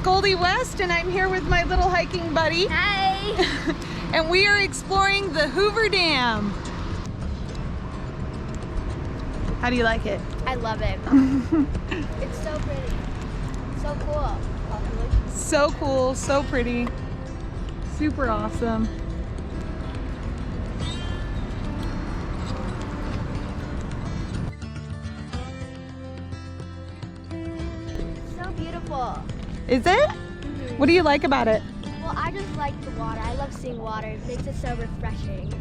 Goldie West, and I'm here with my little hiking buddy. Hi! And we are exploring the Hoover Dam. How do you like it? I love it. It's so pretty. So cool. So cool, so pretty. Super awesome. So beautiful. Is it? What do you like about it? Well, I just like the water. I love seeing water. It makes it so refreshing.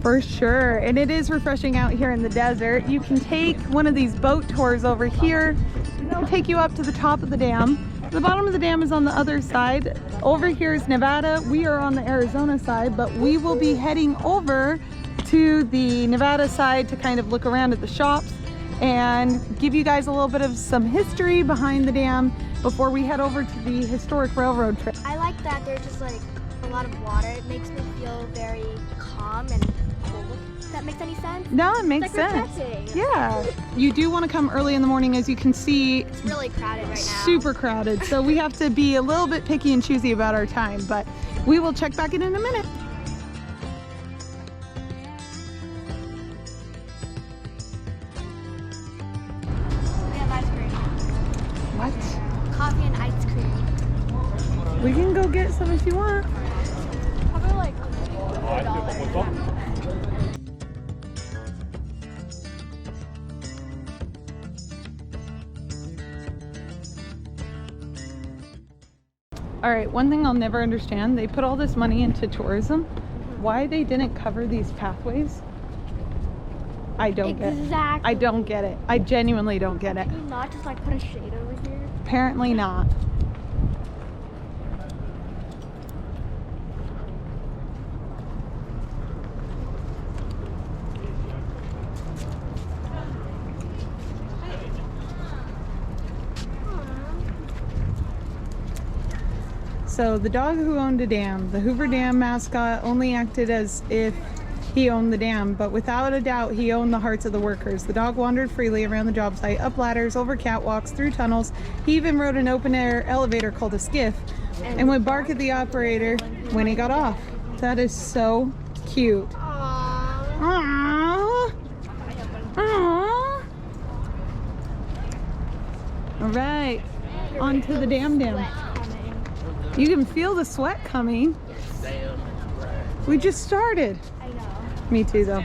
For sure, and it is refreshing out here in the desert. You can take one of these boat tours over here. They'll take you up to the top of the dam. The bottom of the dam is on the other side. Over here is Nevada. We are on the Arizona side, but we will be heading over to the Nevada side to kind of look around at the shops and give you guys a little bit of some history behind the dam before we head over to the historic railroad trip. I like that there's just like a lot of water. It makes me feel very calm and cold. Does that make any sense? No, it makes It's like sense. refreshing. Yeah. You do want to come early in the morning. As you can see, It's really crowded right now. super crowded. So we have to be a little bit picky and choosy about our time, but we will check back in a minute. We have ice cream. What? Coffee and ice cream. We can go get some if you want. Probably like $4. All right, one thing I'll never understand, they put all this money into tourism. Why they didn't cover these pathways? I don't get it. Exactly. I don't get it. I genuinely don't get it. Can you not just like put a shade over here? Apparently not. So the dog who owned a dam, the Hoover Dam mascot, only acted as if he owned the dam, but without a doubt he owned the hearts of the workers. The dog wandered freely around the job site, up ladders, over catwalks, through tunnels. He even rode an open air elevator called a skiff and would bark at the operator when he got off. That is so cute. Aww. Aww. All right, on to the dam. You can feel the sweat coming. We just started. I know. Me too, though.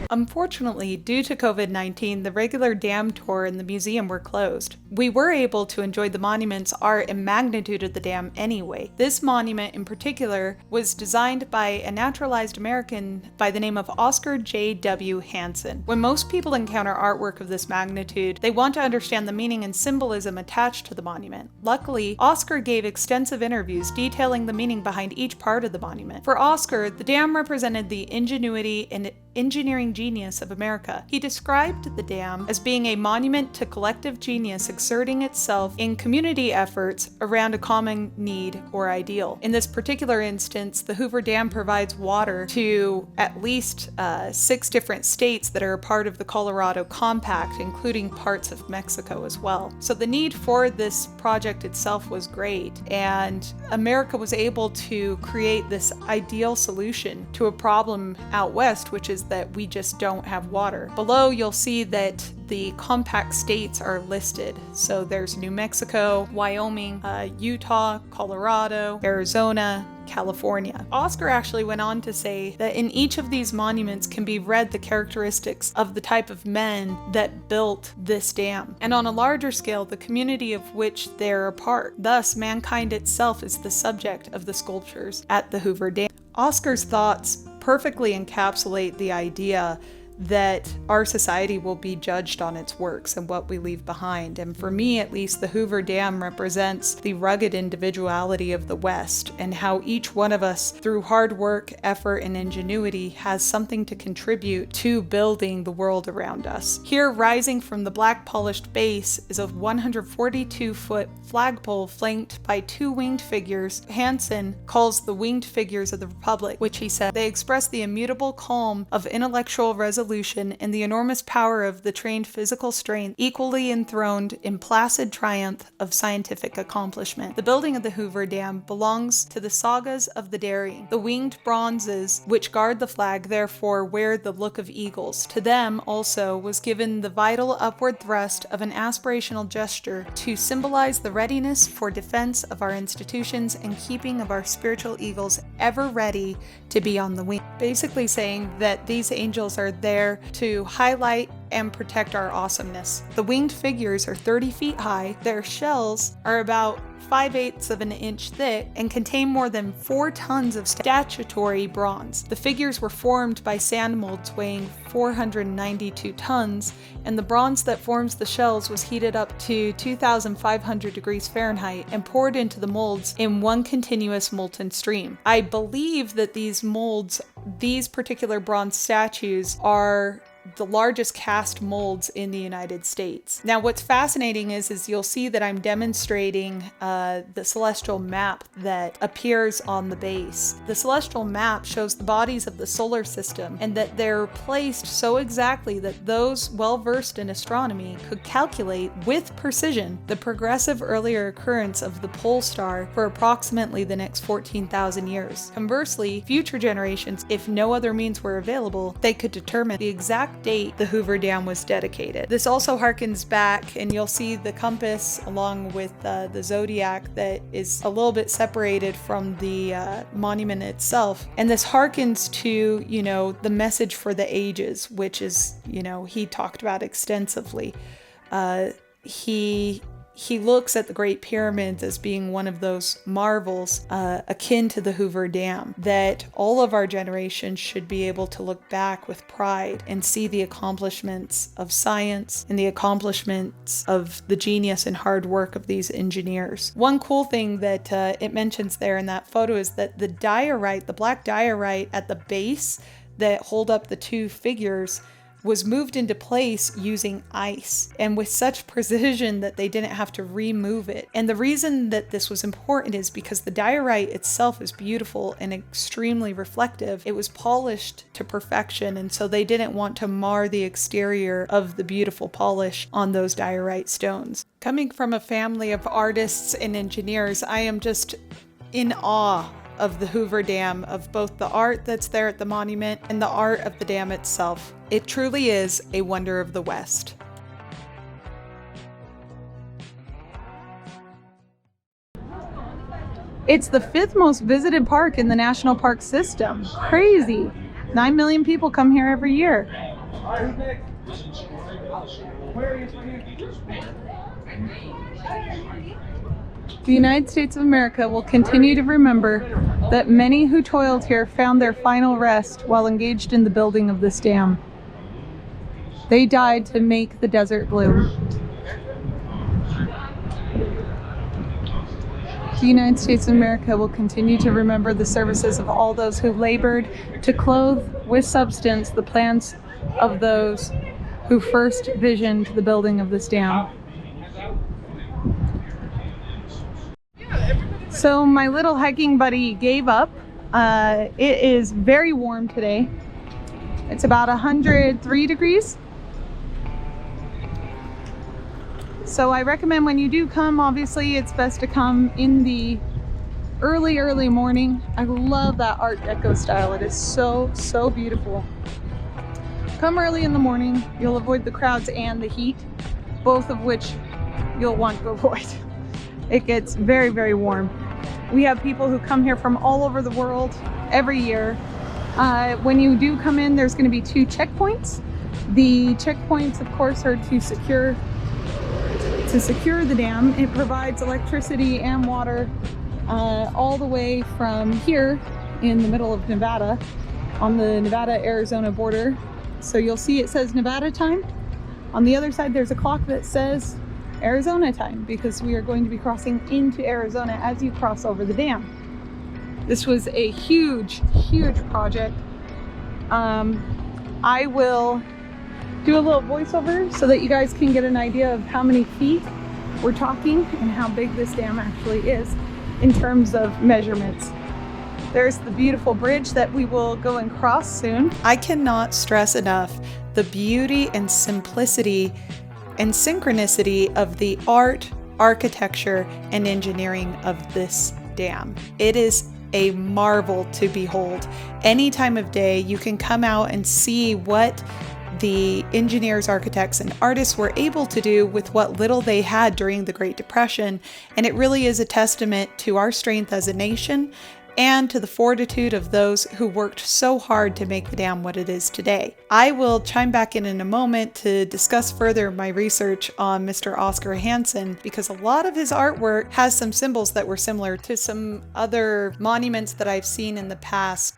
Unfortunately, due to COVID-19, the regular dam tour and the museum were closed. We were able to enjoy the monument's art and magnitude of the dam anyway. This monument in particular was designed by a naturalized American by the name of Oscar J.W. Hansen. When most people encounter artwork of this magnitude, they want to understand the meaning and symbolism attached to the monument. Luckily, Oscar gave extensive interviews detailing the meaning behind each part of the monument. For Oscar, the dam represented the ingenuity and engineering genius of America. He described the dam as being a monument to collective genius exerting itself in community efforts around a common need or ideal. In this particular instance, the Hoover Dam provides water to at least 6 different states that are a part of the Colorado Compact, including parts of Mexico as well. So the need for this project itself was great, and America was able to create this ideal solution to a problem out west, which is that we just don't have water. Below, you'll see that the compact states are listed. So there's New Mexico, Wyoming, Utah, Colorado, Arizona, California. Oscar actually went on to say that in each of these monuments can be read the characteristics of the type of men that built this dam, and on a larger scale, the community of which they're a part. Thus, mankind itself is the subject of the sculptures at the Hoover Dam. Oscar's thoughts perfectly encapsulate the idea that our society will be judged on its works and what we leave behind. And for me, at least, the Hoover Dam represents the rugged individuality of the West and how each one of us, through hard work, effort, and ingenuity, has something to contribute to building the world around us. Here, rising from the black polished base, is a 142-foot flagpole flanked by 2 winged figures Hansen calls the winged figures of the Republic, which he said they express the immutable calm of intellectual resolution resolution and the enormous power of the trained physical strength equally enthroned in placid triumph of scientific accomplishment. The building of the Hoover Dam belongs to the sagas of the daring. The winged bronzes which guard the flag therefore wear the look of eagles. To them also was given the vital upward thrust of an aspirational gesture to symbolize the readiness for defense of our institutions and keeping of our spiritual eagles ever ready to be on the wing. Basically saying that these angels are there to highlight and protect our awesomeness. The winged figures are 30 feet high. Their shells are about 5/8 of an inch thick and contain more than 4 tons of statutory bronze. The figures were formed by sand molds weighing 492 tons, and the bronze that forms the shells was heated up to 2,500 degrees Fahrenheit and poured into the molds in one continuous molten stream. I believe that these molds, these particular bronze statues, are the largest cast molds in the United States. Now what's fascinating is you'll see that I'm demonstrating the celestial map that appears on the base. The celestial map shows the bodies of the solar system and that they're placed so exactly that those well-versed in astronomy could calculate with precision the progressive earlier occurrence of the pole star for approximately the next 14,000 years. Conversely, future generations, if no other means were available, they could determine the exact date the Hoover Dam was dedicated. This also harkens back, and you'll see the compass along with the zodiac that is a little bit separated from the monument itself. And this harkens to, you know, the message for the ages, which is, you know, he talked about extensively. He looks at the Great Pyramids as being one of those marvels akin to the Hoover Dam, that all of our generations should be able to look back with pride and see the accomplishments of science and the accomplishments of the genius and hard work of these engineers. One cool thing that it mentions there in that photo is that the diorite, the black diorite at the base that hold up the two figures, was moved into place using ice and with such precision that they didn't have to remove it. And the reason that this was important is because the diorite itself is beautiful and extremely reflective. It was polished to perfection, and so they didn't want to mar the exterior of the beautiful polish on those diorite stones. Coming from a family of artists and engineers, I am just in awe of the Hoover Dam, of both the art that's there at the monument and the art of the dam itself. It truly is a wonder of the West. It's the 5th most visited park in the national park system. Crazy. 9 million people come here every year. The United States of America will continue to remember that many who toiled here found their final rest while engaged in the building of this dam. They died to make the desert bloom. The United States of America will continue to remember the services of all those who labored to clothe with substance the plans of those who first visioned the building of this dam. So my little hiking buddy gave up. It is very warm today. It's about 103 degrees. So I recommend when you do come, obviously it's best to come in the early morning. I love that Art Deco style. It is so beautiful. Come early in the morning. You'll avoid the crowds and the heat, both of which you'll want to avoid. It gets very warm. We have people who come here from all over the world every year. When you do come in, there's going to be 2 checkpoints. The checkpoints, of course, are to secure the dam. It provides electricity and water all the way from here in the middle of Nevada, on the Nevada-Arizona border. So you'll see it says Nevada time. On the other side, there's a clock that says Arizona time, because we are going to be crossing into Arizona as you cross over the dam. This was a huge project. I will do a little voiceover so that you guys can get an idea of how many feet we're talking and how big this dam actually is in terms of measurements. There's the beautiful bridge that we will go and cross soon. I cannot stress enough the beauty and simplicity and synchronicity of the art, architecture, and engineering of this dam. It is a marvel to behold. Any time of day, you can come out and see what the engineers, architects, and artists were able to do with what little they had during the Great Depression. And it really is a testament to our strength as a nation and to the fortitude of those who worked so hard to make the dam what it is today. I will chime back in a moment to discuss further my research on Mr. Oscar Hansen, because a lot of his artwork has some symbols that were similar to some other monuments that I've seen in the past.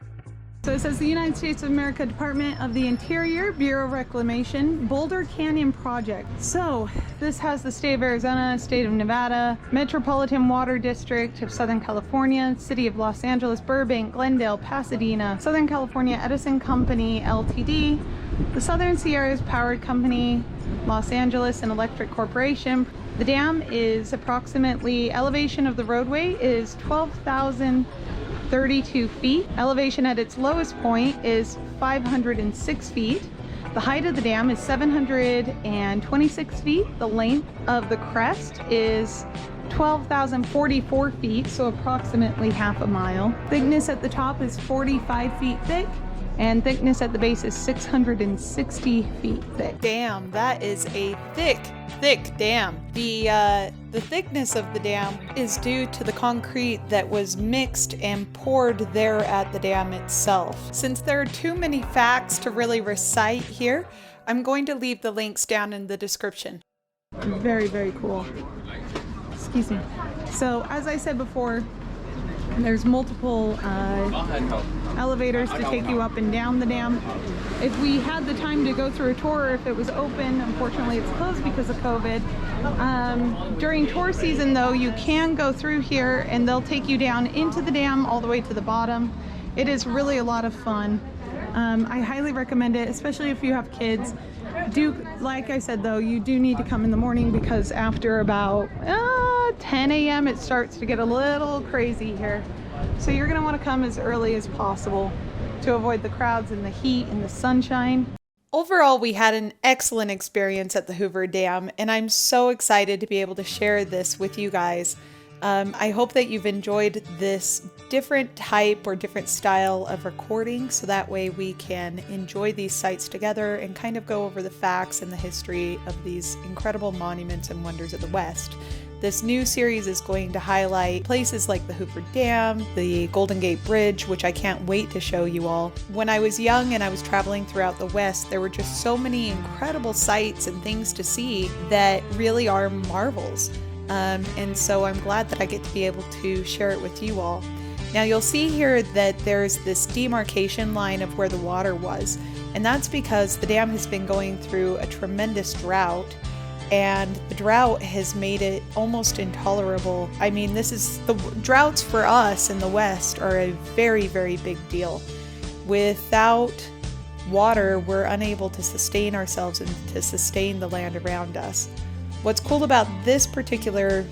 So it says the United States of America Department of the Interior, Bureau of Reclamation, Boulder Canyon Project. So this has the state of Arizona, state of Nevada, Metropolitan Water District of Southern California, City of Los Angeles, Burbank, Glendale, Pasadena, Southern California Edison Company, Ltd., the Southern Sierras Power Company, Los Angeles and Electric Corporation. The dam is approximately, elevation of the roadway is 12,032 feet. Elevation at its lowest point is 506 feet. The height of the dam is 726 feet. The length of the crest is 12,044 feet, so approximately half a mile. Thickness at the top is 45 feet thick, and thickness at the base is 660 feet thick. Damn, that is a thick dam. The thickness of the dam is due to the concrete that was mixed and poured there at the dam itself. Since there are too many facts to really recite here, I'm going to leave the links down in the description. Very, very cool. Excuse me. So, as I said before, there's multiple elevators to take you up and down the dam. If we had the time to go through a tour, if it was open, unfortunately it's closed because of COVID. During tour season though, you can go through here and they'll take you down into the dam all the way to the bottom. It is really a lot of fun. I highly recommend it, especially if you have kids. Like I said though, you do need to come in the morning because after about 10 a.m. it starts to get a little crazy here. So you're going to want to come as early as possible to avoid the crowds and the heat and the sunshine. Overall, we had an excellent experience at the Hoover Dam, and I'm so excited to be able to share this with you guys. I hope that you've enjoyed this different type or different style of recording, so that way we can enjoy these sites together and kind of go over the facts and the history of these incredible monuments and wonders of the West. This new series is going to highlight places like the Hoover Dam, the Golden Gate Bridge, which I can't wait to show you all. When I was young and I was traveling throughout the West, there were just so many incredible sights and things to see that really are marvels. And so I'm glad that I get to be able to share it with you all. Now you'll see here that there's this demarcation line of where the water was, and that's because the dam has been going through a tremendous drought, and the drought has made it almost intolerable. I mean, the droughts for us in the West are a very, very big deal. Without water, we're unable to sustain ourselves and to sustain the land around us. What's cool about this particular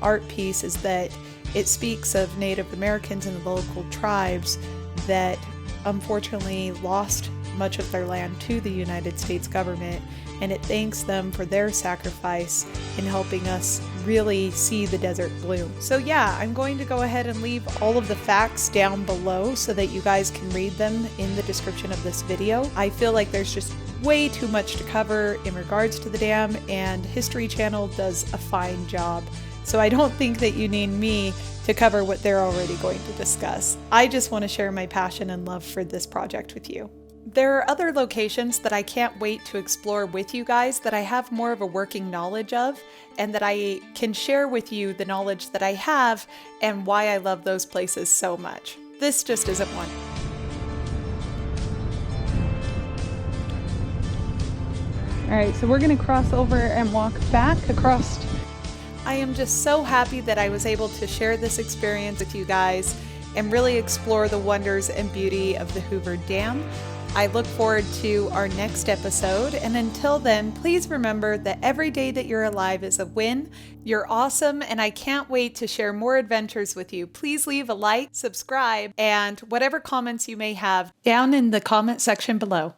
art piece is that it speaks of Native Americans and the local tribes that unfortunately lost much of their land to the United States government, and it thanks them for their sacrifice in helping us really see the desert bloom. So yeah, I'm going to go ahead and leave all of the facts down below so that you guys can read them in the description of this video. I feel like there's just way too much to cover in regards to the dam, and History Channel does a fine job. So I don't think that you need me to cover what they're already going to discuss. I just want to share my passion and love for this project with you. There are other locations that I can't wait to explore with you guys that I have more of a working knowledge of, and that I can share with you the knowledge that I have and why I love those places so much. This just isn't one. Alright, so we're going to cross over and walk back across. I am just so happy that I was able to share this experience with you guys and really explore the wonders and beauty of the Hoover Dam. I look forward to our next episode, and until then, please remember that every day that you're alive is a win. You're awesome, and I can't wait to share more adventures with you. Please leave a like, subscribe, and whatever comments you may have down in the comment section below.